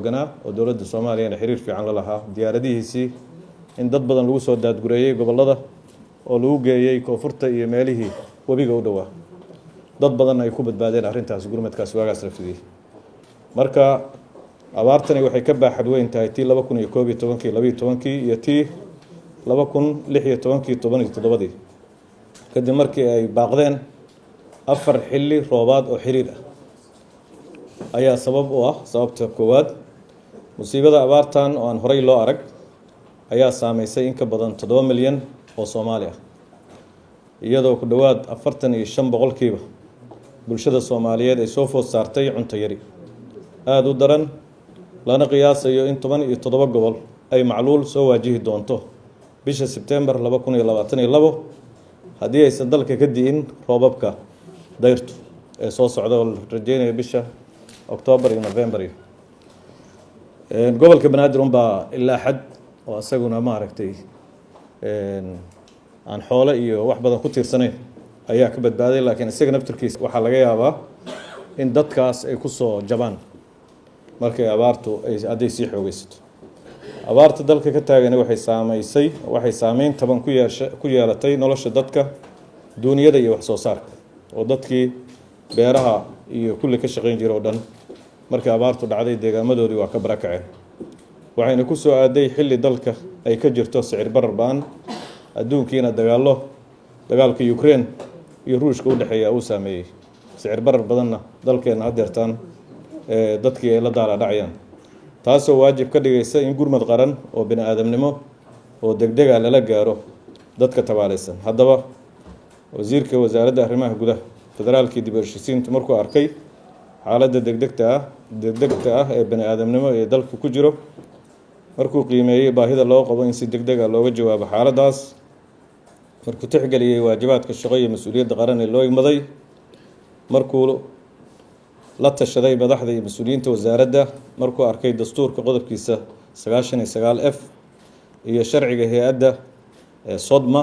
xooganaa oo dowladda Soomaaliya xiriir fiican la lahaa diyaaradihiisii in dad badan lagu soo daadgureeyay gobolada oo lagu geeyay koonfurta iyo meelihii wabiga u dhawaa dad badan ay ku badbaadeen arrintaas gurmadkaas waagaas la fidiyay marka abaartani waxay ka baaxad weyn tahay tii 2011 12 iyo tii 2016 17 kadib markii ay baaqdeen afar xilli roobaad oo xiriir ah ayaa sabab u ah sababta koowaad musiibada abaartan oo aan horey loo arag ayaa saameysay in ka badan 7 milyan oo Soomaali ah iyadoo ku dhawaad 45% bulshada Soomaaliyeed ay soo food saartay cunto yari aad u daran lana qiyaasayo in 17 gobol ay macluul soo waajihi doonto bisha September 2022 haddii aysan dalka ka diin roobabka dayrtu ee soo socda oo rajeynaya bisha October iyo November gobolka Banaadir baa ilaa xad oo asaguna ma aragtay aan xoolo iyo wax badan ku tiirsanayn ayaa ka badbaaday laakiin isaga naftirkiisa waxa laga yaabaa in dadkaas ay ku soo jabaan markay abaartu ay haday sii xoogaysato abaarta dalka ka taagan waxay saameyn taban ku yeelatay nolosha dadka duuniyada iyo wax soo saarka oo dadkii beeraha iyo kulli ka shaqeyn jiray oo dhan markii abaartu dhacday deegaamadoodii waa ka barakaceen waxayna ku soo aaday xilli dalka ay ka jirto sicir barar baan adduunkiina dagaalka Ukraine iyo Ruushka u dhaxeeya uu saameeyay sicir barar badanna dalkeena hadeertaan dadkii ay la daala dhacayaan taasoo waajib ka dhigaysa in gurmad qaran oo bini'aadamnimo oo degdeg ah lala gaaro dadka tabaalaysan haddaba wasiirka wasaaradda arrimaha gudaha federaalka dib u heshiisiinta markuu arkay xaaladda degdegta ah ee bini'aadamnimo ee dalka ku jiro markuu qiimeeyay baahida loo qabo in si degdeg ah looga jawaabo xaaladaas markuu tixgeliyay waajibaadka shaqo iyo mas'uuliyadda qaran ee loo igmaday markuu la tashaday madaxda iyo mas'uuliyiinta wasaaradda markuu arkay dastuurka qodobkiisa 99F iyo sharciga hay'adda Sodma